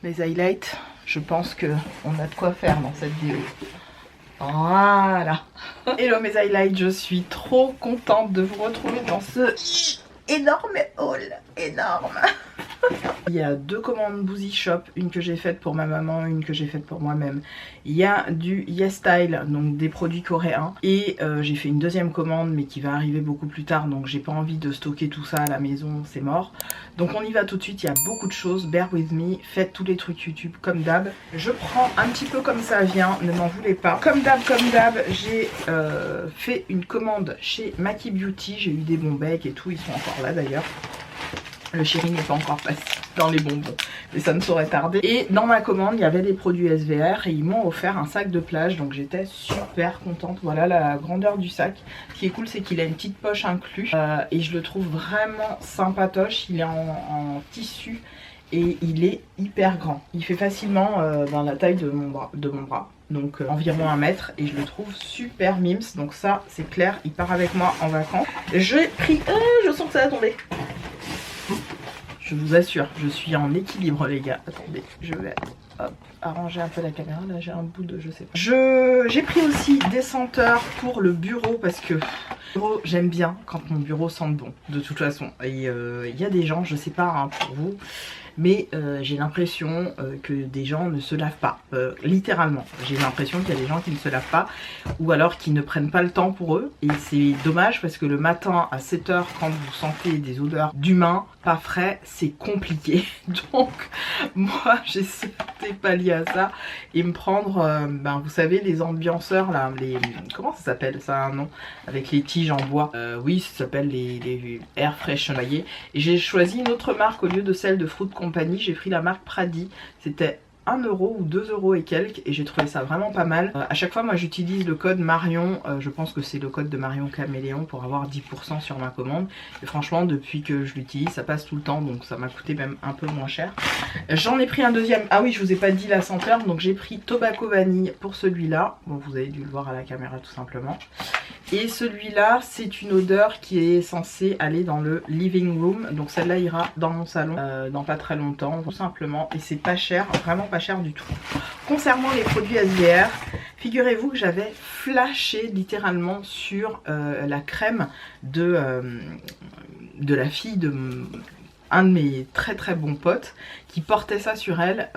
mes highlights. Je pense qu'on a de quoi faire dans cette vidéo. Voilà. Hello mes highlights, je suis trop contente de vous retrouver dans ce énorme haul. Énorme. Il y a 2 commandes Boozy Shop, une que j'ai faite pour ma maman, une que j'ai faite pour moi-même. Il y a du YesStyle, donc des produits coréens. Et j'ai fait une 2e commande, mais qui va arriver beaucoup plus tard, donc j'ai pas envie de stocker tout ça à la maison, c'est mort. Donc on y va tout de suite, il y a beaucoup de choses, bear with me, faites tous les trucs YouTube comme d'hab. Je prends un petit peu comme ça vient, ne m'en voulez pas. Comme d'hab, j'ai fait une commande chez Maki Beauty, j'ai eu des bons becs et tout, ils sont encore là d'ailleurs. Le chéri n'est pas encore passé dans les bonbons, mais ça ne saurait tarder. Et dans ma commande, il y avait des produits SVR et ils m'ont offert un sac de plage, donc j'étais super contente. Voilà la grandeur du sac. Ce qui est cool, c'est qu'il a une petite poche inclus et je le trouve vraiment sympatoche. Il est en tissu et il est hyper grand. Il fait facilement dans la taille de mon bras. Donc environ 1 mètre et je le trouve super mims. Donc ça, c'est clair, il part avec moi en vacances. J'ai pris... je sens que ça va tomber. Je vous assure, je suis en équilibre les gars. Attendez, je vais hop, arranger un peu la caméra. Là j'ai un bout de je sais pas. J'ai pris aussi des senteurs pour le bureau parce que j'aime bien quand mon bureau sente bon de toute façon. Et il y a des gens, je sais pas hein, pour vous, mais j'ai l'impression que des gens ne se lavent pas, littéralement. J'ai l'impression qu'il y a des gens qui ne se lavent pas ou alors qui ne prennent pas le temps pour eux. Et c'est dommage parce que le matin à 7 h, quand vous sentez des odeurs d'humain pas frais, c'est compliqué. Donc moi j'essaie de pallier à ça et me prendre, vous savez les ambianceurs là, les... comment ça s'appelle? Ça a un nom, avec les tiges en bois. Oui, ça s'appelle les air fresheners. Et j'ai choisi une autre marque au lieu de celle de Fruit Company, j'ai pris la marque Pradi. C'était 1 € ou 2 € et quelques et j'ai trouvé ça vraiment pas mal. À chaque fois moi j'utilise le code Marion, je pense que c'est le code de Marion Caméléon pour avoir 10% sur ma commande. Et franchement depuis que je l'utilise ça passe tout le temps, donc ça m'a coûté même un peu moins cher. J'en ai pris un deuxième, ah oui je vous ai pas dit la senteur, donc j'ai pris Tobacco Vanille pour celui-là. Bon vous avez dû le voir à la caméra tout simplement. Et celui-là c'est une odeur qui est censée aller dans le living room, donc celle-là ira dans mon salon dans pas très longtemps tout simplement. Et c'est pas cher, vraiment pas cher du tout. Concernant les produits SVR, figurez-vous que j'avais flashé littéralement sur la crème de la fille de un de mes très très bons potes qui portait ça sur elle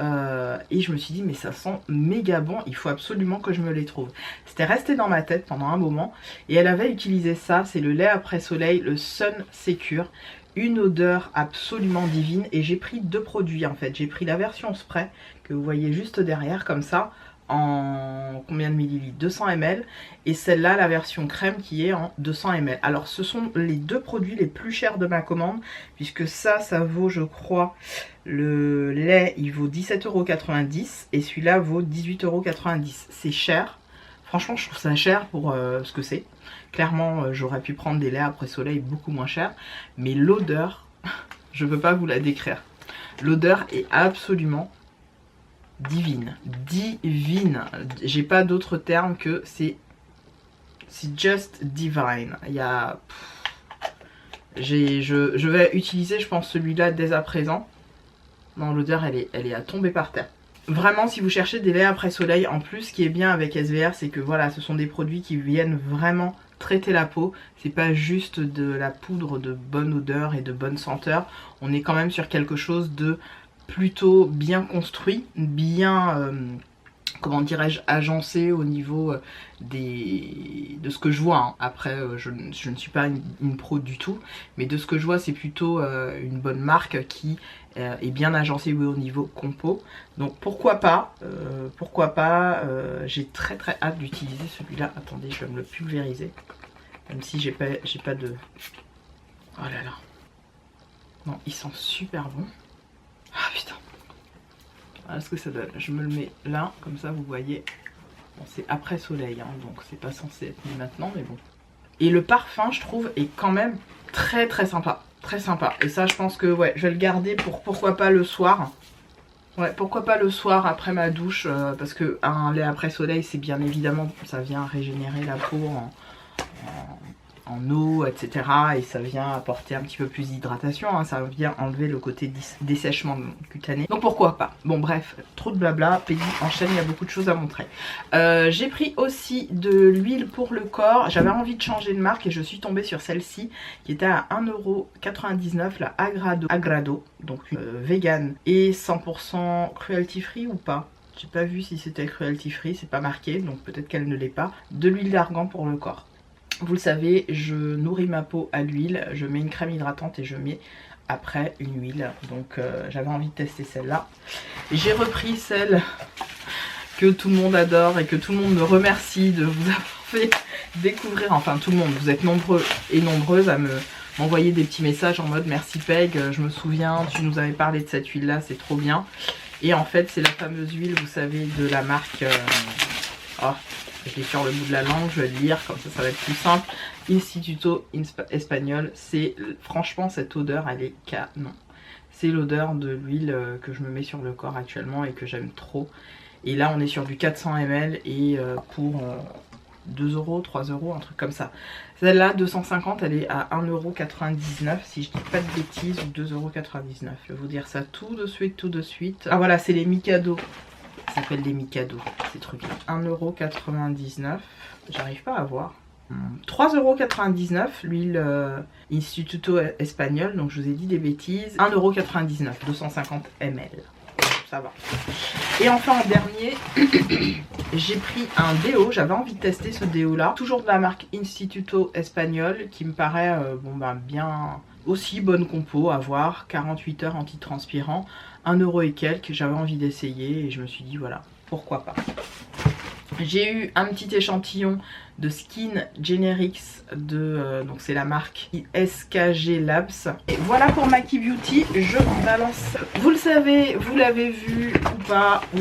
et je me suis dit mais ça sent méga bon, il faut absolument que je me les trouve. C'était resté dans ma tête pendant un moment et elle avait utilisé ça, c'est le lait après soleil, le Sun Secure. Une odeur absolument divine et j'ai pris 2 produits en fait. J'ai pris la version spray que vous voyez juste derrière comme ça en combien de millilitres, 200 ml, et celle-là la version crème qui est en 200 ml. Alors ce sont les 2 produits les plus chers de ma commande puisque ça vaut je crois, le lait il vaut 17,90 € et celui-là vaut 18,90 €. C'est cher. Franchement je trouve ça cher pour ce que c'est. Clairement j'aurais pu prendre des laits après soleil beaucoup moins cher. Mais l'odeur, je ne peux pas vous la décrire. L'odeur est absolument divine. Divine. J'ai pas d'autre terme que c'est just divine. Il y a... je vais utiliser je pense celui-là dès à présent. Non l'odeur elle est à tomber par terre. Vraiment si vous cherchez des laits après soleil, en plus ce qui est bien avec SVR c'est que voilà ce sont des produits qui viennent vraiment traiter la peau, c'est pas juste de la poudre de bonne odeur et de bonne senteur, on est quand même sur quelque chose de plutôt bien construit, bien comment dirais-je, agencé au niveau de ce que je vois hein. Après je ne suis pas une pro du tout, mais de ce que je vois c'est plutôt une bonne marque qui est bien agencée au niveau compo, donc pourquoi pas, j'ai très très hâte d'utiliser celui-là. Attendez je vais me le pulvériser, même si j'ai pas de... Oh là là, non il sent super bon. Ah putain, voilà ce que ça donne. Je me le mets là, comme ça vous voyez. Bon, c'est après soleil, hein, donc c'est pas censé être mis maintenant, mais bon. Et le parfum, je trouve, est quand même très très sympa. Très sympa. Et ça, je pense que ouais, je vais le garder pour pourquoi pas le soir. Ouais, pourquoi pas le soir après ma douche, parce que un lait après soleil, c'est bien évidemment, ça vient régénérer la peau en eau, etc. Et ça vient apporter un petit peu plus d'hydratation, hein, ça vient enlever le côté dessèchement cutané. Donc pourquoi pas. Bon bref, trop de blabla, Peggy enchaîne, il y a beaucoup de choses à montrer. J'ai pris aussi de l'huile pour le corps, j'avais envie de changer de marque et je suis tombée sur celle-ci qui était à 1,99 €, la Agrado, donc vegan et 100% cruelty free ou pas. J'ai pas vu si c'était cruelty free, c'est pas marqué, donc peut-être qu'elle ne l'est pas. De l'huile d'argan pour le corps. Vous le savez, je nourris ma peau à l'huile, je mets une crème hydratante et je mets après une huile. Donc j'avais envie de tester celle-là. J'ai repris celle que tout le monde adore et que tout le monde me remercie de vous avoir fait découvrir. Enfin tout le monde, vous êtes nombreux et nombreuses à m'envoyer des petits messages en mode merci Peg, je me souviens, tu nous avais parlé de cette huile là, c'est trop bien. Et en fait c'est la fameuse huile, vous savez, de la marque, oh, je l'ai sur le bout de la langue, je vais le lire, comme ça va être plus simple. Instituto Espagnol, c'est franchement cette odeur elle est canon. C'est l'odeur de l'huile que je me mets sur le corps actuellement et que j'aime trop. Et là on est sur du 400 ml et pour 2 €, 3 €, un truc comme ça. Celle-là, 250, elle est à 1,99 € si je dis pas de bêtises, ou 2,99 €. Je vais vous dire ça tout de suite. Ah voilà, c'est les Mikado. Ça s'appelle les Mikado, ces trucs-là. 1,99 €. J'arrive pas à voir. 3,99 €, l'huile Instituto Espagnol, donc je vous ai dit des bêtises. 1,99 €, 250 ml. Ça va. Et enfin en dernier, j'ai pris un déo, j'avais envie de tester ce déo là, toujours de la marque Instituto Espagnol, qui me paraît bien aussi bonne compo à voir, 48 heures antitranspirant, 1 € et quelques, j'avais envie d'essayer et je me suis dit voilà, pourquoi pas. J'ai eu un petit échantillon de Skin Generics donc c'est la marque SKG Labs. Et voilà pour Maki Beauty, je balance. Vous le savez, vous l'avez vu ou pas, ou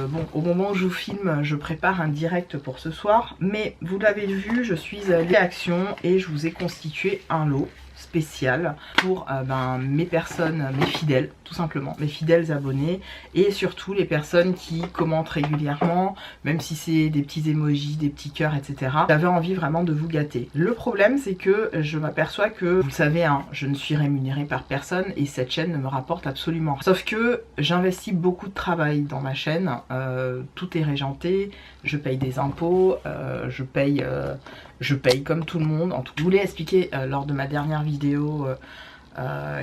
bon, au moment où je vous filme, je prépare un direct pour ce soir. Mais vous l'avez vu, je suis allée à Action et je vous ai constitué un lot spécial pour mes personnes, mes fidèles, tout simplement, mes fidèles abonnés et surtout les personnes qui commentent régulièrement, même si c'est des petits emojis, des petits cœurs, etc. J'avais envie vraiment de vous gâter. Le problème c'est que je m'aperçois que, vous le savez, hein, je ne suis rémunérée par personne et cette chaîne ne me rapporte absolument rien. Sauf que j'investis beaucoup de travail dans ma chaîne, tout est régenté, je paye des impôts, je paye comme tout le monde. En tout, je voulais expliquer lors de ma dernière vidéo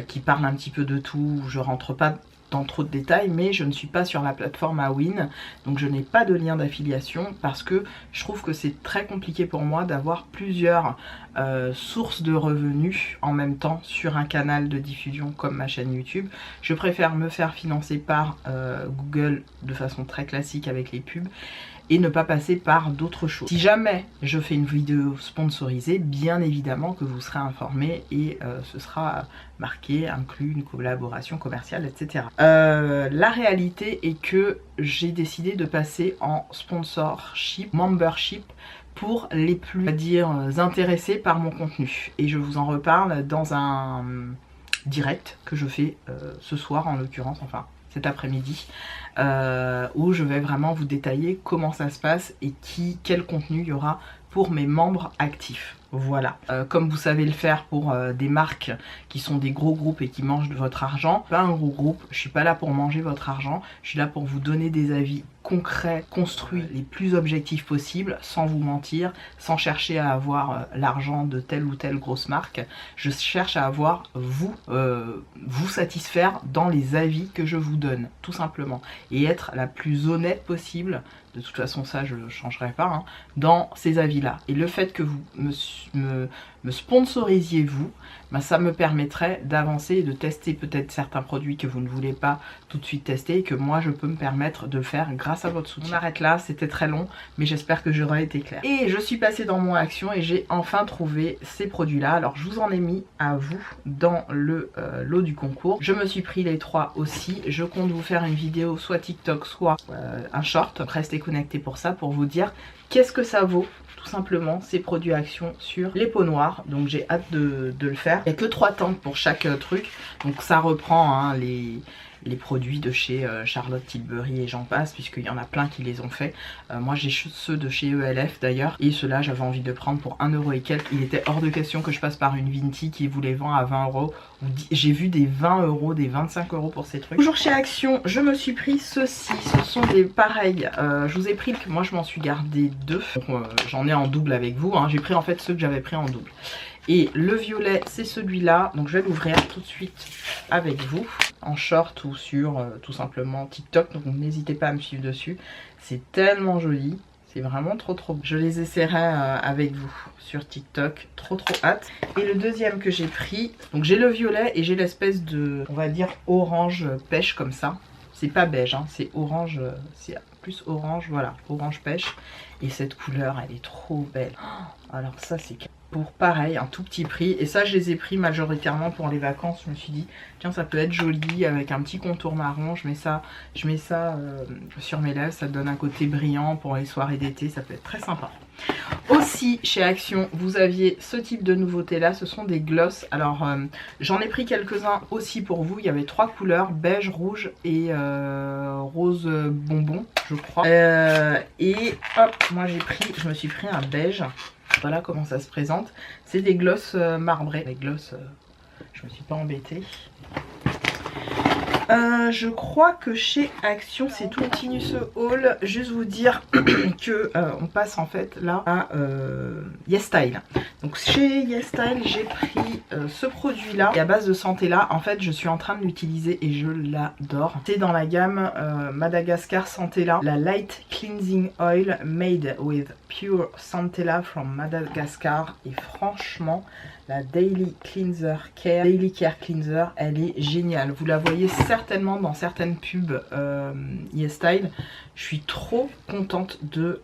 qui parle un petit peu de tout, où je rentre pas dans trop de détails, mais je ne suis pas sur la plateforme Awin, donc je n'ai pas de lien d'affiliation parce que je trouve que c'est très compliqué pour moi d'avoir plusieurs sources de revenus en même temps sur un canal de diffusion comme ma chaîne YouTube. Je préfère me faire financer par Google de façon très classique avec les pubs et ne pas passer par d'autres choses. Si jamais je fais une vidéo sponsorisée, bien évidemment que vous serez informé et ce sera marqué, inclus une collaboration commerciale, etc. La réalité est que j'ai décidé de passer en sponsorship, membership, pour les plus, on va dire, intéressés par mon contenu. Et je vous en reparle dans un direct que je fais ce soir en l'occurrence, enfin cet après-midi, où je vais vraiment vous détailler comment ça se passe et quel contenu il y aura pour mes membres actifs. Voilà, comme vous savez le faire pour des marques qui sont des gros groupes et qui mangent de votre argent, pas un gros groupe, je suis pas là pour manger votre argent, je suis là pour vous donner des avis concrets, construits, les plus objectifs possibles, sans vous mentir, sans chercher à avoir l'argent de telle ou telle grosse marque. Je cherche à avoir vous satisfaire dans les avis que je vous donne, tout simplement, et être la plus honnête possible. De toute façon ça je ne changerai pas, hein, dans ces avis là. Et le fait que vous me sponsorisiez vous, ça me permettrait d'avancer et de tester peut-être certains produits que vous ne voulez pas tout de suite tester et que moi je peux me permettre de faire grâce à votre soutien. On arrête là, c'était très long mais j'espère que j'aurai été claire. Et je suis passée dans mon action et j'ai enfin trouvé ces produits là. Alors je vous en ai mis à vous dans le lot du concours. Je me suis pris les 3 aussi. Je compte vous faire une vidéo soit TikTok soit un short. Restez connectés pour ça, pour vous dire qu'est-ce que ça vaut tout simplement ces produits Action sur les peaux noires. Donc j'ai hâte de le faire. Il n'y a que 3 temps pour chaque truc, donc ça reprend hein, les produits de chez Charlotte Tilbury et j'en passe, puisqu'il y en a plein qui les ont fait. Moi j'ai ceux de chez ELF d'ailleurs, et ceux-là j'avais envie de prendre pour 1 € et quelques. Il était hors de question que je passe par une Vinti qui vous les vend à 20 €. J'ai vu des 20 €, des 25 € pour ces trucs. Toujours chez Action, je me suis pris ceux-ci. Ce sont des pareils. Je vous ai pris que moi je m'en suis gardé 2. J'en ai en double avec vous. Hein. J'ai pris en fait ceux que j'avais pris en double. Et le violet, c'est celui-là. Donc je vais l'ouvrir tout de suite avec vous. En short ou sur tout simplement TikTok. Donc n'hésitez pas à me suivre dessus. C'est tellement joli. C'est vraiment trop trop beau. Je les essaierai avec vous sur TikTok. Trop hâte. Et le deuxième que j'ai pris. Donc j'ai le violet et j'ai l'espèce de, on va dire, orange pêche comme ça. C'est pas beige, hein, c'est orange. C'est plus orange, voilà. Orange pêche. Et cette couleur, elle est trop belle. Alors ça, c'est pour pareil, un tout petit prix. Et ça, je les ai pris majoritairement pour les vacances. Je me suis dit, tiens, ça peut être joli avec un petit contour marron. Je mets ça sur mes lèvres. Ça donne un côté brillant pour les soirées d'été. Ça peut être très sympa. Aussi, chez Action, vous aviez ce type de nouveauté là. Ce sont des gloss. Alors, j'en ai pris quelques-uns aussi pour vous. Il y avait 3 couleurs, beige, rouge et rose bonbon, je crois. Et hop, moi je me suis pris un beige. Voilà comment ça se présente. C'est des gloss marbrés. Les gloss, je me suis pas embêtée. Je crois que chez Action c'est tout. Continue ce haul. Juste vous dire que on passe en fait là à YesStyle. Donc chez YesStyle j'ai pris ce produit là et à base de santé là. En fait je suis en train de l'utiliser et je l'adore. C'est dans la gamme Madagascar Centella, la Light Cleansing Oil made with pure Centella from Madagascar. Et franchement la Daily Care Cleanser, elle est géniale. Vous la voyez certainement dans certaines pubs YesStyle. Je suis trop contente de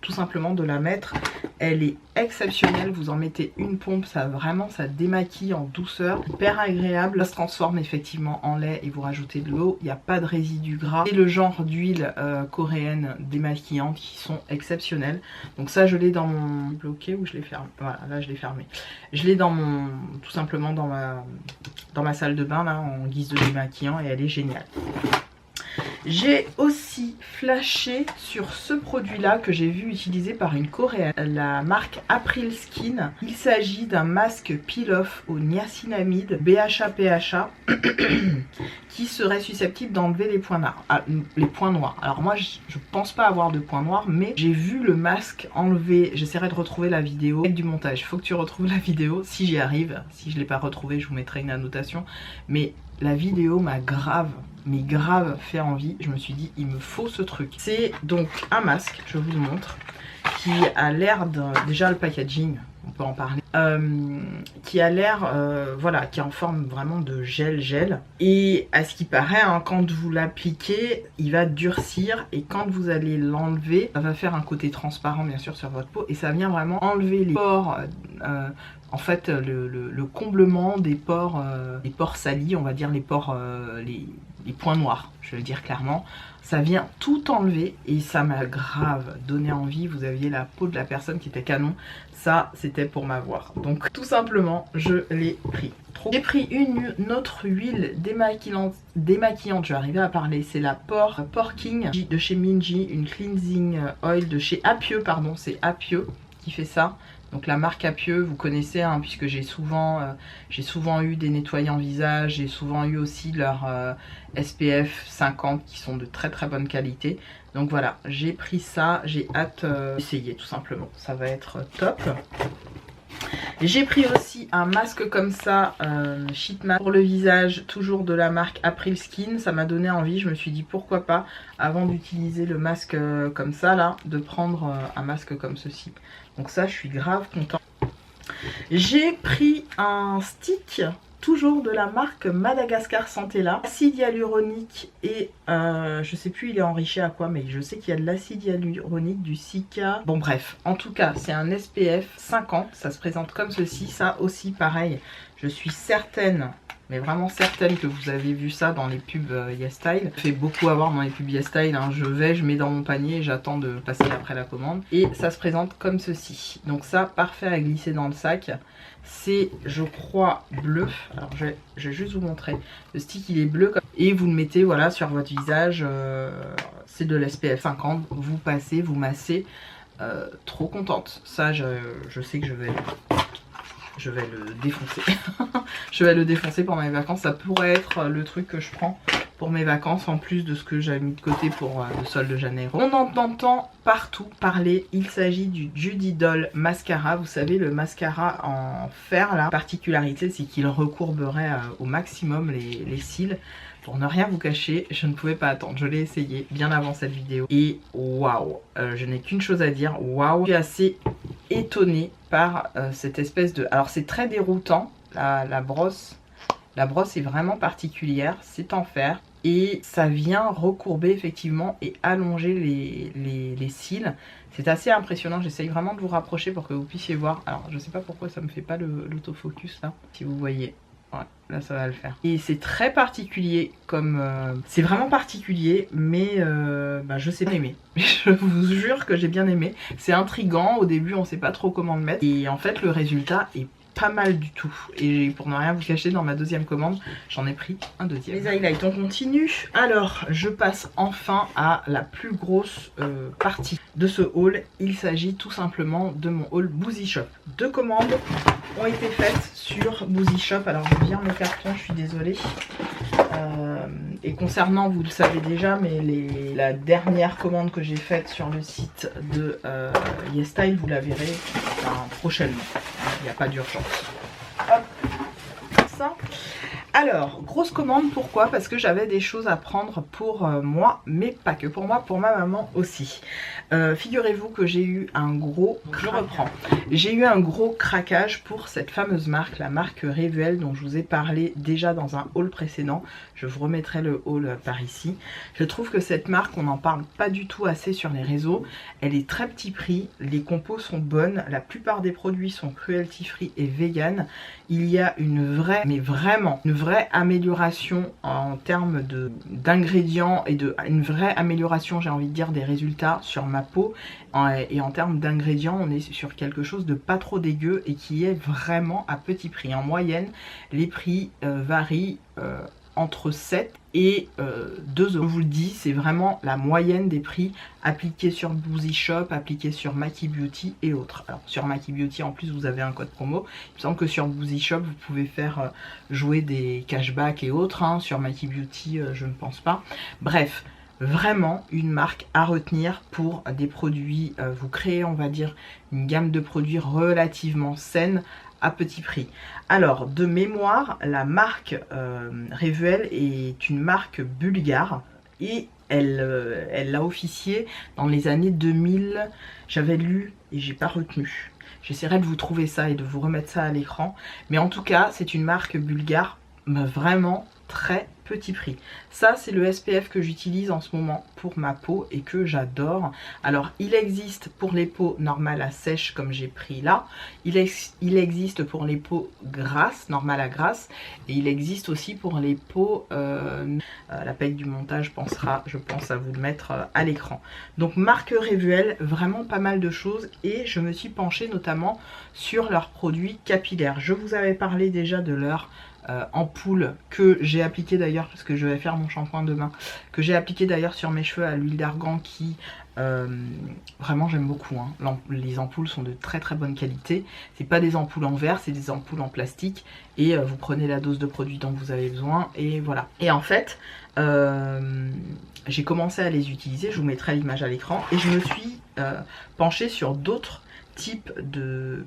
tout simplement de la mettre. Elle est exceptionnelle. Vous en mettez une pompe, ça vraiment ça démaquille en douceur. Hyper agréable. Ça se transforme effectivement en lait et vous rajoutez de l'eau. Il n'y a pas de résidus gras. Et le genre d'huile coréenne démaquillante qui sont exceptionnelles. Donc ça je l'ai dans mon bloqué ou je l'ai fermé. Voilà, là je l'ai fermé. Je l'ai dans mon, tout simplement dans ma salle de bain là en guise de démaquillant et elle est géniale. J'ai aussi flashé sur ce produit là que j'ai vu utilisé par une coréenne, la marque April Skin. Il s'agit d'un masque peel-off au niacinamide BHA-PHA qui serait susceptible d'enlever les points noirs. Les points noirs. Alors moi je pense pas avoir de points noirs, mais j'ai vu le masque enlever. J'essaierai de retrouver la vidéo avec du montage. Il faut que tu retrouves la vidéo si j'y arrive. Si je l'ai pas retrouvée, je vous mettrai une annotation. Mais la vidéo m'a grave fait envie. Je me suis dit il me faut ce truc. C'est donc un masque, je vous le montre, qui a l'air de, déjà le packaging on peut en parler, qui a l'air voilà, qui est en forme vraiment de gel et à ce qui paraît hein, quand vous l'appliquez il va durcir et quand vous allez l'enlever ça va faire un côté transparent bien sûr sur votre peau et ça vient vraiment enlever les pores, en fait le comblement des pores salis, on va dire les pores, les points noirs, je vais le dire clairement. Ça vient tout enlever et ça m'a grave donné envie. Vous aviez la peau de la personne qui était canon. Ça, c'était pour m'avoir. Donc tout simplement, je l'ai pris. J'ai pris une autre huile démaquillante, je vais arriver à parler. C'est la Pore King de chez Minji. Une cleansing oil de chez Apieux, pardon. C'est Apieux qui fait ça. Donc la marque Apieux, vous connaissez hein, puisque j'ai souvent eu des nettoyants visage, j'ai souvent eu aussi leur SPF 50 qui sont de très bonne qualité. Donc voilà, j'ai pris ça, j'ai hâte d'essayer tout simplement, ça va être top. J'ai pris aussi un masque comme ça, Sheet Mask pour le visage, toujours de la marque April Skin. Ça m'a donné envie, je me suis dit pourquoi pas, avant d'utiliser le masque comme ça là, de prendre un masque comme ceci. Donc ça, je suis grave contente. J'ai pris un stick, toujours de la marque Madagascar Centella. Acide hyaluronique et je sais plus il est enrichi à quoi, mais je sais qu'il y a de l'acide hyaluronique, du Sika. Bon bref, en tout cas c'est un SPF 50, ça se présente comme ceci. Ça aussi pareil, je suis certaine mais vraiment certaine que vous avez vu ça dans les pubs YesStyle. Je fais beaucoup avoir dans les pubs YesStyle, hein. Je mets dans mon panier et j'attends de passer après la commande. Et ça se présente comme ceci. Donc ça, parfait à glisser dans le sac. C'est, je crois, bleu. Alors je vais juste vous montrer. Le stick il est bleu et vous le mettez voilà sur votre visage. C'est de l'SPF 50. Vous passez, vous massez. Trop contente. Ça, je sais que je vais le défoncer. Je vais le défoncer pour mes vacances. Ça pourrait être le truc que je prends pour mes vacances en plus de ce que j'avais mis de côté pour le sol de Janeiro. On en entend partout parler. Il s'agit du Judy Doll mascara. Vous savez, le mascara en fer, la particularité c'est qu'il recourberait au maximum les cils. Pour ne rien vous cacher, je ne pouvais pas attendre. Je l'ai essayé bien avant cette vidéo. Et waouh, je n'ai qu'une chose à dire. Waouh, je suis assez étonnée par cette espèce de... Alors c'est très déroutant, la brosse. La brosse est vraiment particulière, c'est en fer. Et ça vient recourber effectivement et allonger les cils. C'est assez impressionnant, j'essaye vraiment de vous rapprocher pour que vous puissiez voir. Alors je sais pas pourquoi ça me fait pas l'autofocus là, si vous voyez. Ouais, là ça va le faire. Et c'est très particulier comme... c'est vraiment particulier, mais je sais pas aimer. Je vous jure que j'ai bien aimé. C'est intriguant, au début on sait pas trop comment le mettre. Et en fait le résultat est pas mal du tout. Et pour ne rien vous cacher, dans ma deuxième commande, j'en ai pris un deuxième. Les highlights, on continue. Alors, je passe enfin à la plus grosse partie de ce haul. Il s'agit tout simplement de mon haul Boozy Shop. 2 commandes ont été faites sur Boozy Shop. Alors, je vire le carton, je suis désolée. Et concernant, vous le savez déjà, mais la dernière commande que j'ai faite sur le site de YesStyle, vous la verrez prochainement. Il n'y a pas d'urgence. Hop, ça. Alors, grosse commande, pourquoi? Parce que j'avais des choses à prendre pour moi, mais pas que pour moi, pour ma maman aussi. Figurez-vous que j'ai eu un gros... Je reprends. J'ai eu un gros craquage pour cette fameuse marque, la marque Revuel, dont je vous ai parlé déjà dans un haul précédent. Je vous remettrai le haul par ici. Je trouve que cette marque, on n'en parle pas du tout assez sur les réseaux. Elle est très petit prix, les compos sont bonnes, la plupart des produits sont cruelty free et vegan. Il y a une vraie, mais vraiment, une vraie amélioration en termes d'ingrédients et une vraie amélioration, j'ai envie de dire, des résultats sur ma peau. Et en termes d'ingrédients, on est sur quelque chose de pas trop dégueu et qui est vraiment à petit prix. En moyenne, les prix varient entre 7 et 2 €. Je vous le dis, c'est vraiment la moyenne des prix appliqués sur Boozy Shop, appliqués sur Maki Beauty et autres. Alors sur Maki Beauty en plus vous avez un code promo. Il me semble que sur Boozy Shop vous pouvez faire jouer des cashbacks et autres. Hein. Sur Maki Beauty je ne pense pas. Bref, vraiment une marque à retenir pour des produits. Vous créez, on va dire, une gamme de produits relativement saine à petit prix. Alors de mémoire, la marque Revuel est une marque bulgare et elle l'a officié dans les années 2000. J'avais lu et j'ai pas retenu. J'essaierai de vous trouver ça et de vous remettre ça à l'écran. Mais en tout cas, c'est une marque bulgare vraiment très petit prix. Ça, c'est le SPF que j'utilise en ce moment pour ma peau et que j'adore. Alors, il existe pour les peaux normales à sèche comme j'ai pris là. Il existe pour les peaux grasses, normales à grasses. Et il existe aussi pour les peaux... la paille du montage pensera, je pense, à vous le mettre à l'écran. Donc, marque Revuel, vraiment pas mal de choses. Et je me suis penchée notamment sur leurs produits capillaires. Je vous avais parlé déjà de leur... ampoule que j'ai appliqué d'ailleurs parce que je vais faire mon shampoing demain, que j'ai appliqué d'ailleurs sur mes cheveux à l'huile d'argan qui vraiment j'aime beaucoup. Hein. Les ampoules sont de très très bonne qualité. C'est pas des ampoules en verre, c'est des ampoules en plastique et vous prenez la dose de produit dont vous avez besoin et voilà. Et en fait j'ai commencé à les utiliser, je vous mettrai l'image à l'écran et je me suis penchée sur d'autres types de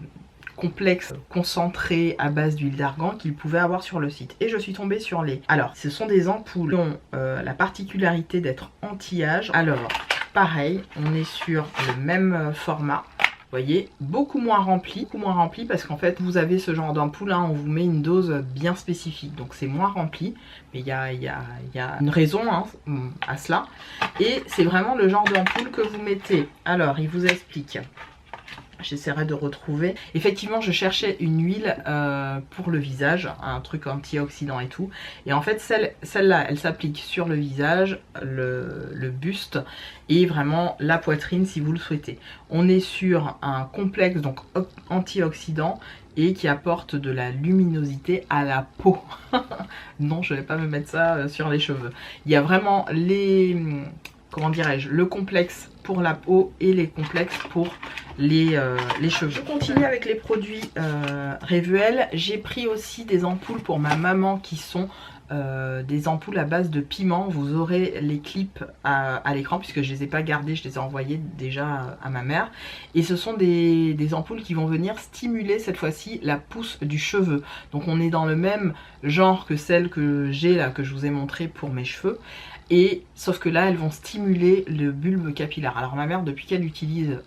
complexe concentré à base d'huile d'argan qu'il pouvait avoir sur le site. Et je suis tombée sur les... Alors, ce sont des ampoules qui ont la particularité d'être anti-âge. Alors, pareil, on est sur le même format. Vous voyez, beaucoup moins rempli parce qu'en fait, vous avez ce genre d'ampoule, hein, on vous met une dose bien spécifique. Donc, c'est moins rempli, mais il y a une raison hein, à cela. Et c'est vraiment le genre d'ampoule que vous mettez. Alors, il vous explique... J'essaierai de retrouver. Effectivement, je cherchais une huile pour le visage, un truc antioxydant et tout. Et en fait, celle-là, elle s'applique sur le visage, le buste et vraiment la poitrine si vous le souhaitez. On est sur un complexe donc antioxydant et qui apporte de la luminosité à la peau. Non, je vais pas me mettre ça sur les cheveux. Il y a vraiment comment dirais-je, le complexe pour la peau et les complexes pour les cheveux. Je continue avec les produits Revuel. J'ai pris aussi des ampoules pour ma maman qui sont des ampoules à base de piment. Vous aurez les clips à l'écran puisque je les ai pas gardées, je les ai envoyées déjà à ma mère. Et ce sont des ampoules qui vont venir stimuler cette fois-ci la pousse du cheveu. Donc on est dans le même genre que celle que j'ai là, que je vous ai montré pour mes cheveux. Et sauf que là elles vont stimuler le bulbe capillaire. Alors ma mère, depuis qu'elle utilise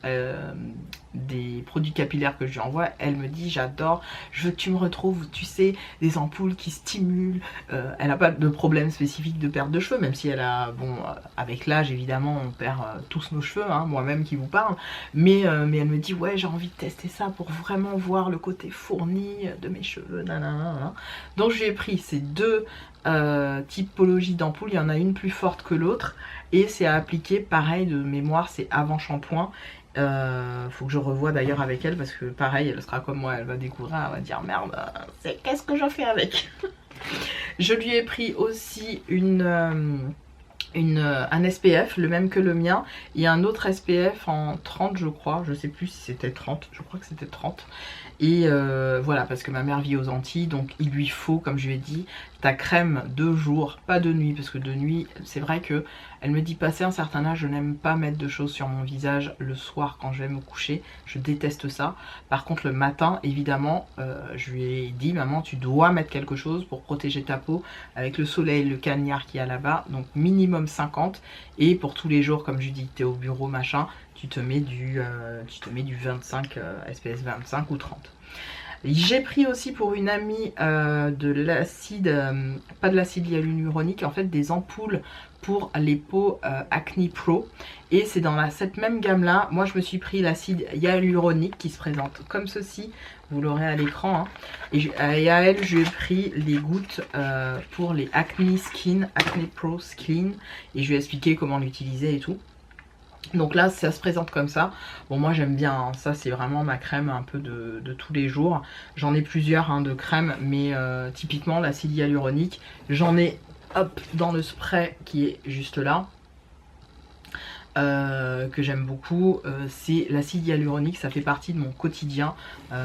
des produits capillaires que je lui envoie, elle me dit j'adore, je veux que tu me retrouves, tu sais, des ampoules qui stimulent. Elle n'a pas de problème spécifique de perte de cheveux, même si elle a, bon, avec l'âge évidemment on perd tous nos cheveux, hein, moi-même qui vous parle, mais elle me dit ouais, j'ai envie de tester ça pour vraiment voir le côté fourni de mes cheveux, nanana. Donc je lui ai pris ces deux typologies d'ampoules, il y en a une plus forte que l'autre et c'est à appliquer, pareil de mémoire, c'est avant shampoing. Faut que je revoie d'ailleurs avec elle parce que pareil, elle sera comme moi, elle va découvrir, elle va dire merde, qu'est-ce que j'en fais avec. Je lui ai pris aussi un SPF, le même que le mien, et un autre SPF en 30 je crois, je sais plus si c'était 30, je crois que c'était 30. Et voilà, parce que ma mère vit aux Antilles, donc il lui faut, comme je lui ai dit, ta crème de jour, pas de nuit, parce que de nuit, c'est vrai que elle me dit passé un certain âge, je n'aime pas mettre de choses sur mon visage le soir quand je vais me coucher, je déteste ça. Par contre le matin, évidemment, je lui ai dit maman, tu dois mettre quelque chose pour protéger ta peau avec le soleil, le cagnard qu'il y a là-bas, donc minimum 50, et pour tous les jours, comme je dis, tu es au bureau machin, tu te mets du 25, SPF 25 ou 30. J'ai pris aussi pour une amie de l'acide, pas de l'acide hyaluronique, en fait des ampoules pour les peaux Acne Pro. Et c'est dans cette même gamme là, moi je me suis pris l'acide hyaluronique qui se présente comme ceci, vous l'aurez à l'écran. Hein. Et à elle je lui ai pris les gouttes pour les Acne Skin, Acne Pro Skin. Et je lui ai expliqué comment l'utiliser et tout. Donc là ça se présente comme ça. Bon moi j'aime bien, hein. Ça c'est vraiment ma crème un peu de tous les jours. J'en ai plusieurs hein, de crèmes, mais typiquement l'acide hyaluronique, j'en ai hop dans le spray qui est juste là. Que j'aime beaucoup, c'est l'acide hyaluronique, ça fait partie de mon quotidien,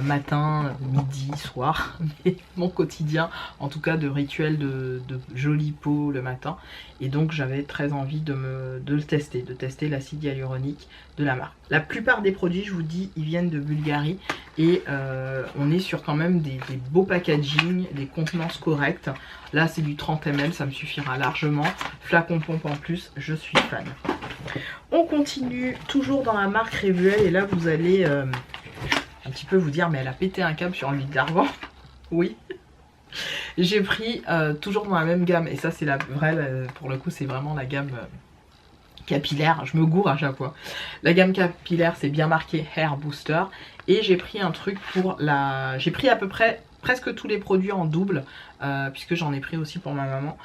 matin, midi, soir, mais mon quotidien en tout cas de rituel de jolie peau le matin, et donc j'avais très envie de le tester, l'acide hyaluronique de la marque. La plupart des produits, je vous dis, ils viennent de Bulgarie et on est sur quand même des beaux packaging, des contenances correctes. Là c'est du 30 ml, ça me suffira largement, flacon pompe en plus, je suis fan. On continue toujours dans la marque Revuel et là vous allez un petit peu vous dire mais elle a pété un câble sur l'huile d'argan. Oui. J'ai pris toujours dans la même gamme et ça c'est la vraie, pour le coup c'est vraiment la gamme capillaire, je me gourre à chaque fois. La gamme capillaire c'est bien marqué Hair Booster et j'ai pris un truc pour la... J'ai pris à peu près presque tous les produits en double puisque j'en ai pris aussi pour ma maman.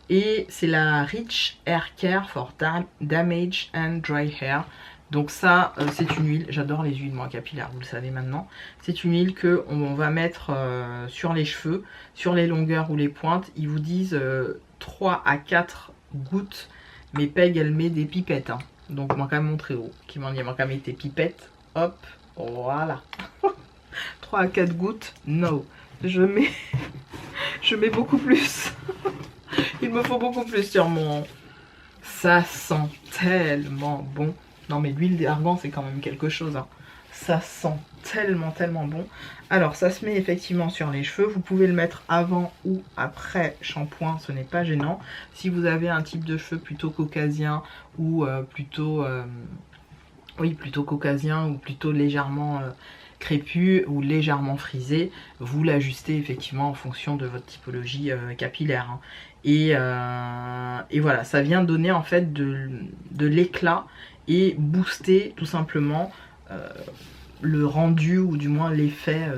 Et c'est la Rich Hair Care for Damage and Dry Hair. Donc ça c'est une huile, j'adore les huiles moi capillaires, vous le savez maintenant. C'est une huile que on va mettre sur les cheveux, sur les longueurs ou les pointes. Ils vous disent 3 à 4 gouttes, mais Peg elle met des pipettes. Hein. Donc on va quand même montrer haut, qui m'en dit, on va quand même mettre des pipettes. Hop, voilà. 3 à 4 gouttes, no. Je mets beaucoup plus. Il me faut beaucoup plus sur mon... Ça sent tellement bon. Non mais l'huile d'argan c'est quand même quelque chose. Hein. Ça sent tellement bon. Alors ça se met effectivement sur les cheveux. Vous pouvez le mettre avant ou après shampoing. Ce n'est pas gênant. Si vous avez un type de cheveux plutôt caucasien ou plutôt caucasien ou plutôt légèrement... crépus ou légèrement frisé, vous l'ajustez effectivement en fonction de votre typologie capillaire. Hein. Et voilà, ça vient donner en fait de l'éclat et booster tout simplement le rendu ou du moins l'effet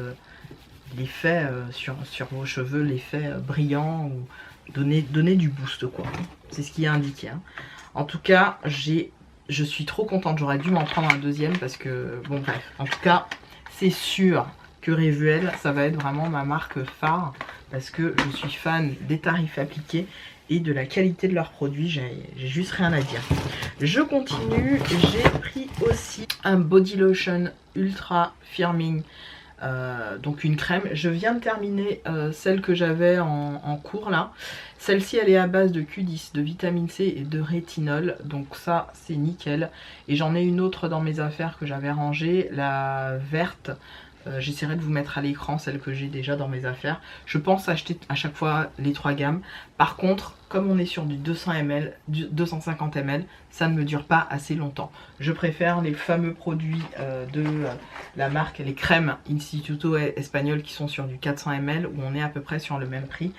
sur vos cheveux, l'effet brillant ou donner du boost quoi. C'est ce qui est indiqué. Hein. En tout cas, je suis trop contente. J'aurais dû m'en prendre un deuxième parce que bon bref. En tout cas, c'est sûr que Revuel, ça va être vraiment ma marque phare parce que je suis fan des tarifs appliqués et de la qualité de leurs produits. J'ai juste rien à dire. Je continue. J'ai pris aussi un body lotion ultra firming. Donc une crème. Je viens de terminer celle que j'avais en cours là. Celle-ci elle est à base de Q10, de vitamine C et de rétinol. Donc ça c'est nickel. Et j'en ai une autre dans mes affaires que j'avais rangée, la verte. J'essaierai de vous mettre à l'écran celle que j'ai déjà dans mes affaires. Je pense acheter à chaque fois les 3 gammes. Par contre, comme on est sur du 200 ml, du 250 ml, ça ne me dure pas assez longtemps. Je préfère les fameux produits de la marque, les crèmes Instituto Espagnol qui sont sur du 400 ml où on est à peu près sur le même prix.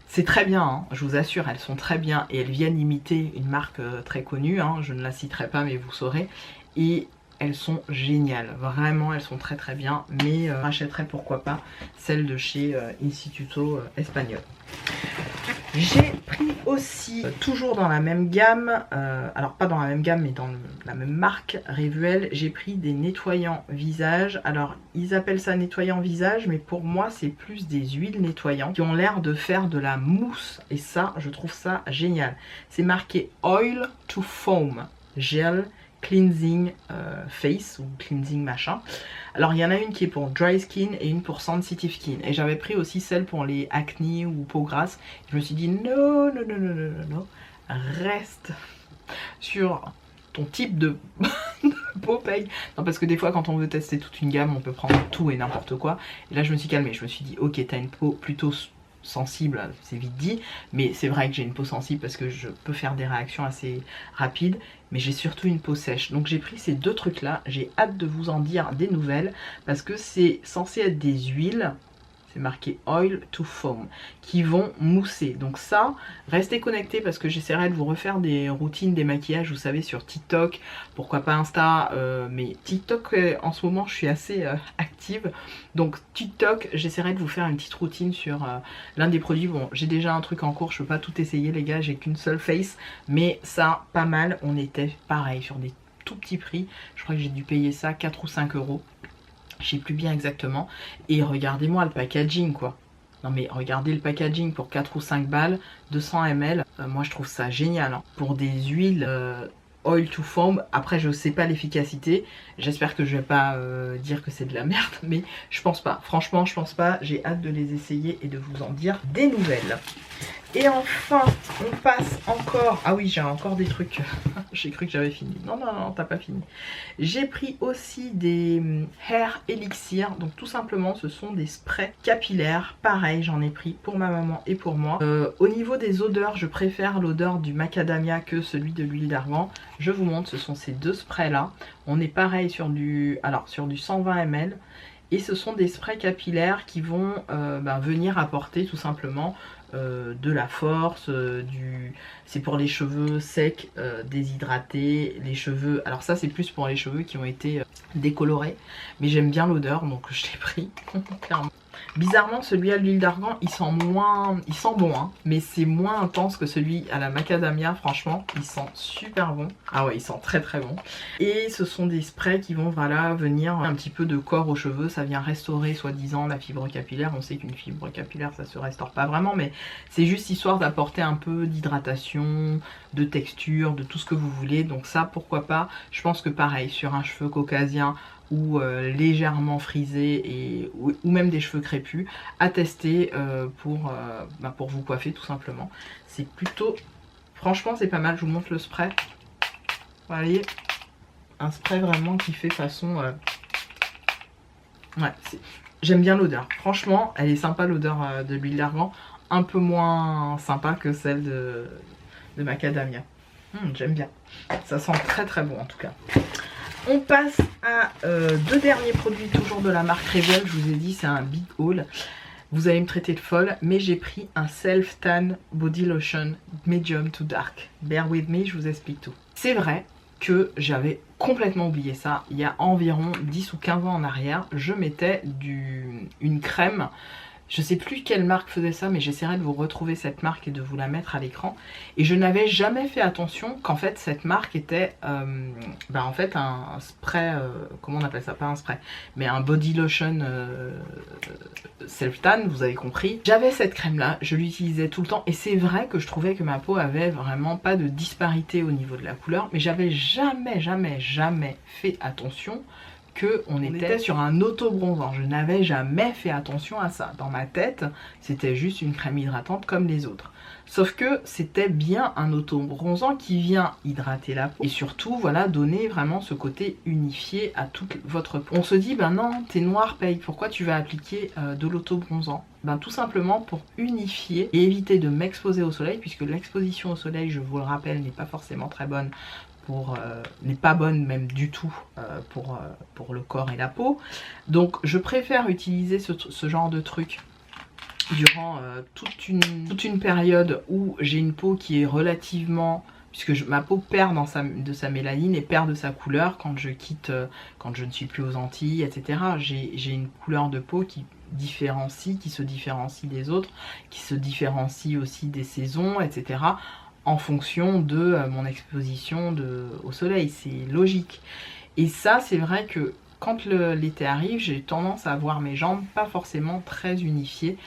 C'est très bien, hein, je vous assure, elles sont très bien et elles viennent imiter une marque très connue. Hein, je ne la citerai pas mais vous saurez. Et elles sont géniales, vraiment elles sont très très bien, mais je rachèterai pourquoi pas celle de chez Instituto Espagnol. J'ai pris aussi, toujours dans la même gamme, alors pas dans la même gamme mais dans la même marque, Revuel, j'ai pris des nettoyants visage. Alors ils appellent ça nettoyant visage mais pour moi c'est plus des huiles nettoyantes qui ont l'air de faire de la mousse et ça je trouve ça génial. C'est marqué Oil to Foam Gel Cleansing Face ou Cleansing machin. Alors il y en a une qui est pour Dry Skin et une pour Sensitive Skin. Et j'avais pris aussi celle pour les acné ou peau grasse. Je me suis dit non, non, non, non, non, non, non. Reste sur ton type de peau paye. Non parce que des fois quand on veut tester toute une gamme on peut prendre tout et n'importe quoi. Et là je me suis calmée, je me suis dit ok t'as une peau plutôt sensible, c'est vite dit, mais c'est vrai que j'ai une peau sensible parce que je peux faire des réactions assez rapides, mais j'ai surtout une peau sèche. Donc j'ai pris ces deux trucs là, j'ai hâte de vous en dire des nouvelles parce que c'est censé être des huiles, c'est marqué Oil to Foam, qui vont mousser. Donc ça, restez connectés parce que j'essaierai de vous refaire des routines, des maquillages, vous savez, sur TikTok, pourquoi pas Insta, mais TikTok en ce moment je suis assez active. Donc TikTok, j'essaierai de vous faire une petite routine sur l'un des produits. Bon, j'ai déjà un truc en cours, je peux pas tout essayer les gars, j'ai qu'une seule face, mais ça, pas mal, on était pareil sur des tout petits prix. Je crois que j'ai dû payer ça 4 ou 5 euros. Je sais plus bien exactement. Et regardez-moi le packaging quoi. Non mais regardez le packaging pour 4 ou 5 balles, 200 ml. Moi je trouve ça génial. Hein. Pour des huiles Oil to Foam. Après je sais pas l'efficacité. J'espère que je vais pas dire que c'est de la merde. Mais je pense pas. Franchement je pense pas. J'ai hâte de les essayer et de vous en dire des nouvelles. Et enfin, on passe encore... Ah oui, j'ai encore des trucs. J'ai cru que j'avais fini. Non, non, non, t'as pas fini. J'ai pris aussi des Hair Elixir. Donc tout simplement, ce sont des sprays capillaires. Pareil, j'en ai pris pour ma maman et pour moi. Au niveau des odeurs, je préfère l'odeur du macadamia que celui de l'huile d'argan. Je vous montre, ce sont ces deux sprays-là. On est pareil sur du... Alors, sur du 120 ml. Et ce sont des sprays capillaires qui vont venir apporter tout simplement de la force, c'est pour les cheveux secs, déshydratés, les cheveux, alors ça c'est plus pour les cheveux qui ont été décolorés, mais j'aime bien l'odeur donc je l'ai pris, clairement. Bizarrement celui à l'huile d'argan il sent moins, il sent bon hein, mais c'est moins intense que celui à la macadamia, franchement il sent super bon. Ah ouais il sent très très bon. Et ce sont des sprays qui vont voilà venir un petit peu de corps aux cheveux, ça vient restaurer soi-disant la fibre capillaire. On sait qu'une fibre capillaire ça se restaure pas vraiment mais c'est juste histoire d'apporter un peu d'hydratation, de texture, de tout ce que vous voulez. Donc ça pourquoi pas, je pense que pareil sur un cheveu caucasien ou légèrement frisé ou même des cheveux crépus à tester pour vous coiffer tout simplement. C'est plutôt, franchement c'est pas mal. Je vous montre le spray, vous voyez, un spray vraiment qui fait façon ouais, j'aime bien l'odeur, franchement elle est sympa l'odeur de l'huile d'argan, un peu moins sympa que celle de macadamia. J'aime bien, ça sent très très bon en tout cas. On passe à deux derniers produits toujours de la marque Revuel. Je vous ai dit c'est un big haul. Vous allez me traiter de folle, mais j'ai pris un Self Tan Body Lotion Medium to Dark. Bear with me, je vous explique tout. C'est vrai, que j'avais complètement oublié ça. Il y a environ 10 ou 15 ans en arrière, je mettais une crème. Je sais plus quelle marque faisait ça, mais j'essaierai de vous retrouver cette marque et de vous la mettre à l'écran. Et je n'avais jamais fait attention qu'en fait cette marque était en fait un spray, comment on appelle ça, pas un spray, mais un body lotion self-tan, vous avez compris. J'avais cette crème là, je l'utilisais tout le temps et c'est vrai que je trouvais que ma peau avait vraiment pas de disparité au niveau de la couleur, mais j'avais jamais fait attention qu'on était sur un auto-bronzant. Je n'avais jamais fait attention à ça. Dans ma tête, c'était juste une crème hydratante comme les autres. Sauf que c'était bien un auto-bronzant qui vient hydrater la peau et surtout, voilà, donner vraiment ce côté unifié à toute votre peau. On se dit, ben non, t'es noir, paye, pourquoi tu vas appliquer de l'auto-bronzant? Ben tout simplement pour unifier et éviter de m'exposer au soleil, puisque l'exposition au soleil, je vous le rappelle, n'est pas forcément très bonne. N'est pas bonne même du tout pour le corps et la peau. Donc je préfère utiliser ce genre de truc durant toute une période où j'ai une peau qui est relativement... puisque ma peau perd de sa mélanine et perd de sa couleur quand je quitte, quand je ne suis plus aux Antilles, etc. J'ai une couleur de peau qui se différencie des autres, qui se différencie aussi des saisons, etc. en fonction de mon exposition au soleil, c'est logique. Et ça, c'est vrai que quand l'été arrive, j'ai tendance à avoir mes jambes pas forcément très unifiées.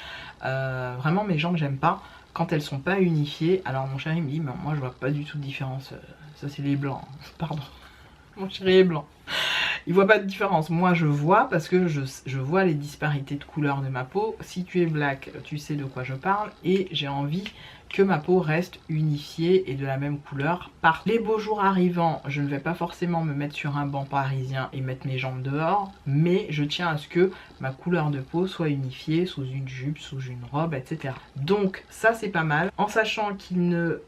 Vraiment, mes jambes, j'aime pas quand elles sont pas unifiées. Alors mon chéri me dit, mais moi je vois pas du tout de différence. Ça c'est les blancs, pardon. Mon chéri est blanc. Il voit pas de différence. Moi je vois parce que je vois les disparités de couleur de ma peau. Si tu es black, tu sais de quoi je parle. Et j'ai envie que ma peau reste unifiée et de la même couleur. Par les beaux jours arrivants, je ne vais pas forcément me mettre sur un banc parisien et mettre mes jambes dehors, mais je tiens à ce que ma couleur de peau soit unifiée sous une jupe, sous une robe, etc. Donc ça c'est pas mal, en sachant qu'il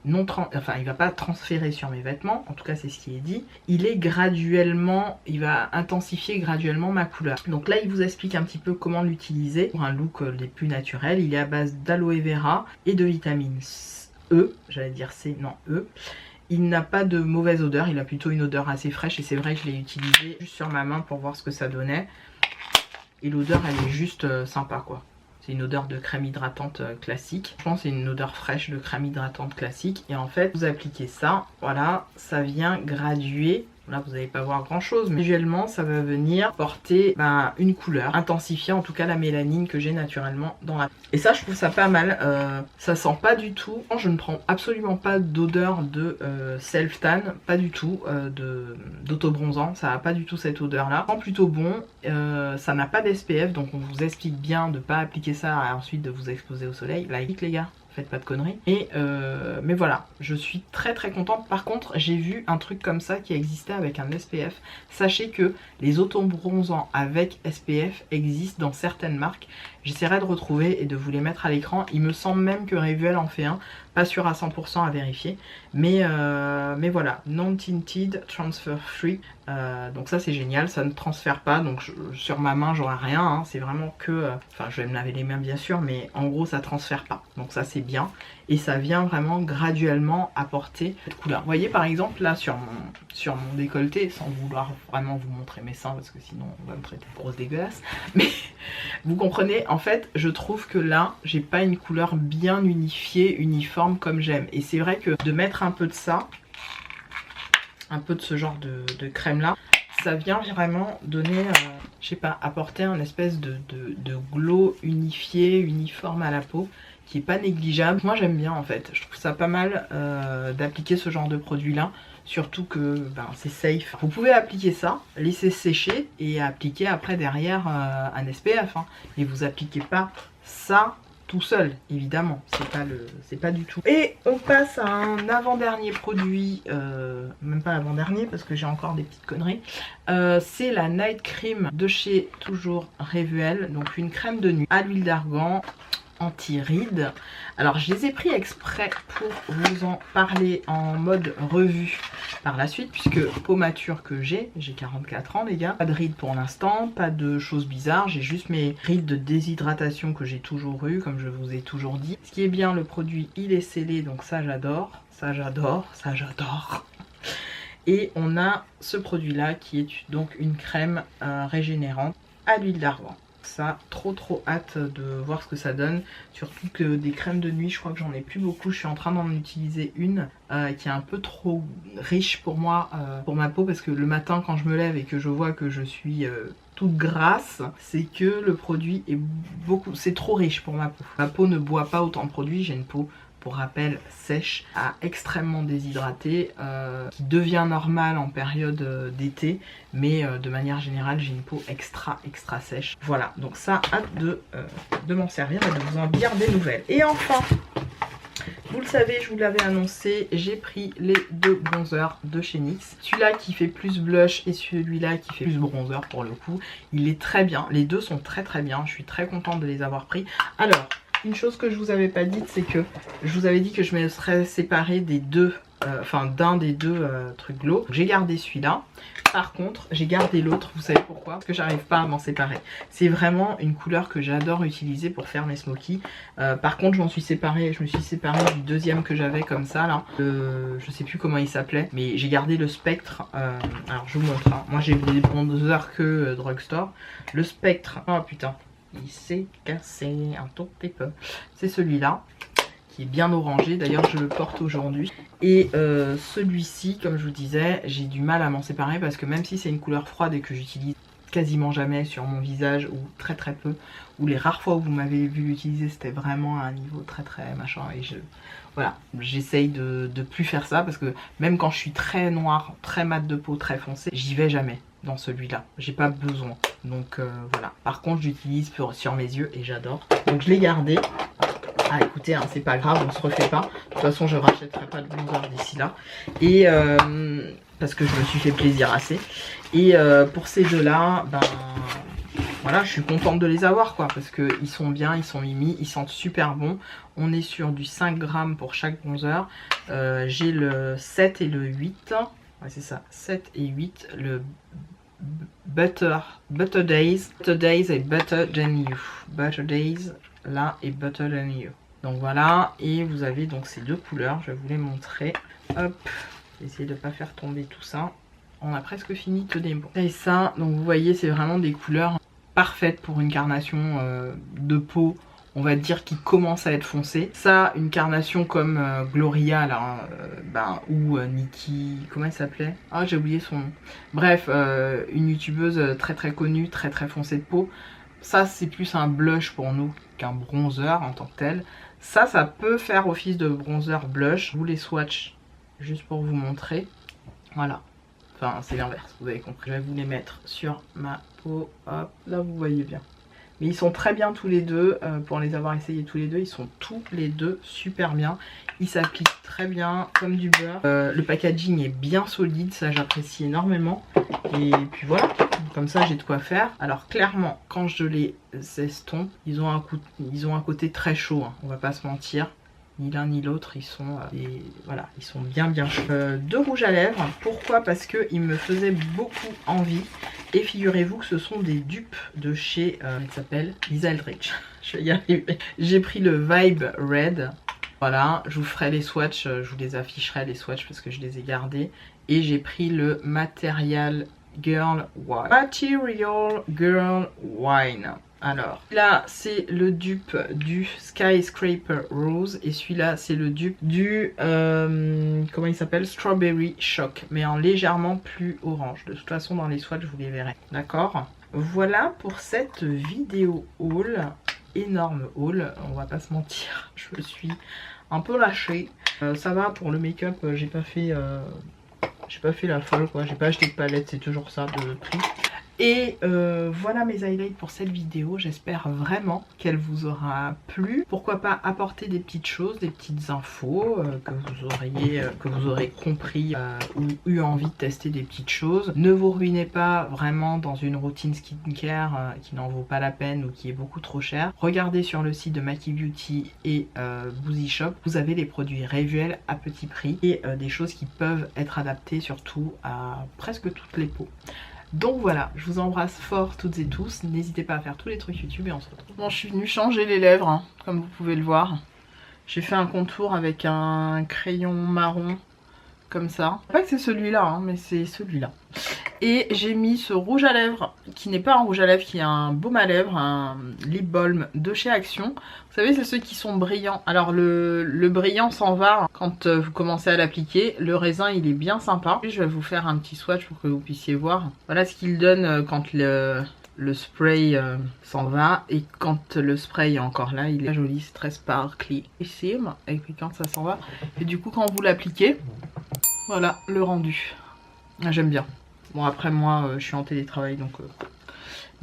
il va pas transférer sur mes vêtements, en tout cas c'est ce qui est dit. Il va intensifier graduellement ma couleur. Donc là il vous explique un petit peu comment l'utiliser pour un look les plus naturels. Il est à base d'aloe vera et de vitamine E, j'allais dire C, non E. Il n'a pas de mauvaise odeur, il a plutôt une odeur assez fraîche et c'est vrai que je l'ai utilisé juste sur ma main pour voir ce que ça donnait. Et l'odeur elle est juste sympa quoi. C'est une odeur de crème hydratante classique. Je pense que c'est une odeur fraîche de crème hydratante classique. Et en fait, vous appliquez ça, voilà, ça vient graduer. Là, vous n'allez pas voir grand chose, mais visuellement, ça va venir porter une couleur, intensifier en tout cas la mélanine que j'ai naturellement dans la peau. Et ça, je trouve ça pas mal. Ça sent pas du tout. Je ne prends absolument pas d'odeur de self-tan, pas du tout, d'auto-bronzant. Ça n'a pas du tout cette odeur-là. Ça sent plutôt bon. Ça n'a pas d'SPF, donc on vous explique bien de ne pas appliquer ça et ensuite de vous exposer au soleil. Like les gars. Faites pas de conneries. Mais voilà, je suis très contente. Par contre, j'ai vu un truc comme ça qui existait avec un SPF. Sachez que les auto-bronzants avec SPF existent dans certaines marques. J'essaierai de retrouver et de vous les mettre à l'écran. Il me semble même que Revuel en fait un. Pas sûr à 100% à vérifier. Mais voilà, non-tinted, transfer free. Donc ça c'est génial, ça ne transfère pas. Donc sur ma main j'aurai rien. Hein. C'est vraiment que... Enfin je vais me laver les mains bien sûr. Mais en gros ça transfère pas. Donc ça c'est bien. Et ça vient vraiment graduellement apporter cette couleur. Vous voyez par exemple là sur mon décolleté, sans vouloir vraiment vous montrer mes seins parce que sinon on va me traiter de grosse dégueulasse. Mais vous comprenez, en fait je trouve que là j'ai pas une couleur bien unifiée, uniforme comme j'aime. Et c'est vrai que de mettre un peu de ça, un peu de ce genre de crème là, ça vient vraiment donner, je sais pas, apporter un espèce de glow unifié, uniforme à la peau qui est pas négligeable. Moi j'aime bien en fait, je trouve ça pas mal d'appliquer ce genre de produit là, surtout que c'est safe. Vous pouvez appliquer ça, laisser sécher et appliquer après derrière un SPF hein. Et vous appliquez pas ça tout seul évidemment, c'est pas du tout. Et on passe à un avant-dernier produit, même pas avant-dernier parce que j'ai encore des petites conneries. C'est la Night Cream de chez toujours Revuel, donc une crème de nuit à l'huile d'argan. anti-rides. Alors je les ai pris exprès pour vous en parler en mode revue par la suite, puisque peau mature que j'ai 44 ans les gars, pas de rides pour l'instant, pas de choses bizarres, j'ai juste mes rides de déshydratation que j'ai toujours eu, comme je vous ai toujours dit. Ce qui est bien, le produit il est scellé, donc ça j'adore, ça j'adore, ça j'adore. Et on a ce produit là qui est donc une crème régénérante à l'huile d'argan. Ça, trop hâte de voir ce que ça donne, surtout que des crèmes de nuit je crois que j'en ai plus beaucoup. Je suis en train d'en utiliser une qui est un peu trop riche pour moi, pour ma peau, parce que le matin quand je me lève et que je vois que je suis toute grasse, c'est que le produit est c'est trop riche pour ma peau. Ma peau ne boit pas autant de produits, j'ai une peau pour rappel sèche, extrêmement déshydratée, qui devient normale en période d'été, mais de manière générale j'ai une peau extra sèche. Voilà, donc ça, hâte de m'en servir et de vous en dire des nouvelles. Et enfin, vous le savez, je vous l'avais annoncé, j'ai pris les deux bronzers de chez NYX. Celui-là qui fait plus blush et celui-là qui fait plus bronzer pour le coup. Il est très bien, les deux sont très bien, je suis très contente de les avoir pris. Alors, une chose que je vous avais pas dite, c'est que je vous avais dit que je me serais séparée des deux, d'un des deux trucs glow. J'ai gardé celui-là. Par contre, j'ai gardé l'autre. Vous savez pourquoi? Parce que j'arrive pas à m'en séparer. C'est vraiment une couleur que j'adore utiliser pour faire mes smokies. Par contre, je me suis séparée du deuxième que j'avais comme ça là. Je sais plus comment il s'appelait, mais j'ai gardé le spectre. Alors je vous montre. Hein. Moi j'ai des bronzers que drugstore. Le spectre. Oh putain. Il s'est cassé un tout petit peu. C'est celui-là qui est bien orangé. D'ailleurs, je le porte aujourd'hui. Et celui-ci, comme je vous disais, j'ai du mal à m'en séparer parce que même si c'est une couleur froide et que j'utilise quasiment jamais sur mon visage ou très peu, ou les rares fois où vous m'avez vu l'utiliser, c'était vraiment à un niveau très machin. Et voilà, j'essaye de plus faire ça parce que même quand je suis très noire, très mat de peau, très foncée, j'y vais jamais dans celui-là. J'ai pas besoin. Donc voilà. Par contre, j'utilise sur mes yeux et j'adore. Donc je l'ai gardé. Ah écoutez, hein, c'est pas grave, on se refait pas. De toute façon, je rachèterai pas de bronzer d'ici là. Et parce que je me suis fait plaisir assez. Et pour ces deux-là, ben voilà, je suis contente de les avoir quoi, parce qu'ils sont bien, ils sont mimi, ils sentent super bon. On est sur du 5 grammes pour chaque bronzer. J'ai le 7 et le 8. Ouais, c'est ça, 7 et 8. Le Butter Days et Better Than You. Butter Days là et Better Than You. Donc voilà, et vous avez donc ces deux couleurs, je vais vous les montrer. Hop, essayez de ne pas faire tomber tout ça. On a presque fini, tenez bon. Et ça, donc vous voyez, c'est vraiment des couleurs parfaites pour une carnation de peau, on va dire, qui commence à être foncée. Ça, une carnation comme Gloria là, ou Nikki, comment elle s'appelait? Ah, j'ai oublié son nom. Bref, une youtubeuse très connue, très foncée de peau. Ça, c'est plus un blush pour nous qu'un bronzer en tant que tel. Ça peut faire office de bronzer blush. Je vous les swatch juste pour vous montrer. Voilà. Enfin, c'est l'inverse, vous avez compris. Je vais vous les mettre sur ma peau. Hop, là, vous voyez bien. Mais ils sont très bien tous les deux. Pour les avoir essayés tous les deux, ils sont tous les deux super bien. Ils s'appliquent très bien, comme du beurre. Le packaging est bien solide, ça j'apprécie énormément. Et puis voilà, comme ça j'ai de quoi faire. Alors clairement, quand je les estompe, ils ont un côté très chaud, hein, on va pas se mentir. Ni l'un ni l'autre, ils sont voilà, ils sont bien chauds. De rouge à lèvres, pourquoi? Parce qu'ils me faisaient beaucoup envie. Et figurez-vous que ce sont des dupes de chez, elle s'appelle Lisa Eldridge. Je vais y arriver. J'ai pris le Vibe Red. Voilà, je vous ferai les swatchs, je vous les afficherai les swatchs parce que je les ai gardés. Et j'ai pris le Material Girl Wine. Alors, là c'est le dupe du Skyscraper Rose et celui-là c'est le dupe du, comment il s'appelle, Strawberry Shock, mais en légèrement plus orange. De toute façon dans les swatchs vous les verrez, d'accord? Voilà pour cette vidéo haul, énorme haul, on va pas se mentir, je me suis un peu lâchée. Ça va pour le make-up, j'ai pas fait la folle quoi, j'ai pas acheté de palette, c'est toujours ça de prix. Et voilà mes highlights pour cette vidéo. J'espère vraiment qu'elle vous aura plu. Pourquoi pas apporter des petites choses, des petites infos que vous aurez compris ou eu envie de tester des petites choses. Ne vous ruinez pas vraiment dans une routine skincare qui n'en vaut pas la peine ou qui est beaucoup trop chère. Regardez sur le site de Maki Beauty et Boozy Shop. Vous avez les produits réels à petit prix et des choses qui peuvent être adaptées surtout à presque toutes les peaux. Donc voilà, je vous embrasse fort toutes et tous. N'hésitez pas à faire tous les trucs YouTube et on se retrouve. Bon, je suis venue changer les lèvres, hein, comme vous pouvez le voir. J'ai fait un contour avec un crayon marron, comme ça. Pas que c'est celui-là, hein, mais c'est celui-là. Et j'ai mis ce rouge à lèvres, qui n'est pas un rouge à lèvres, qui est un baume à lèvres, un lip balm de chez Action. Vous savez, c'est ceux qui sont brillants. Alors le brillant s'en va quand vous commencez à l'appliquer. Le raisin, il est bien sympa. Je vais vous faire un petit swatch pour que vous puissiez voir. Voilà ce qu'il donne quand le spray s'en va, et quand le spray est encore là, il est joli, c'est très sparkly. Ici, et puis quand ça s'en va, et du coup quand vous l'appliquez, voilà le rendu. J'aime bien. Bon, après moi je suis en télétravail donc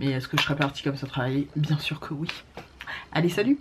mais est-ce que je serais partie comme ça travailler? Bien sûr que oui. Allez, salut!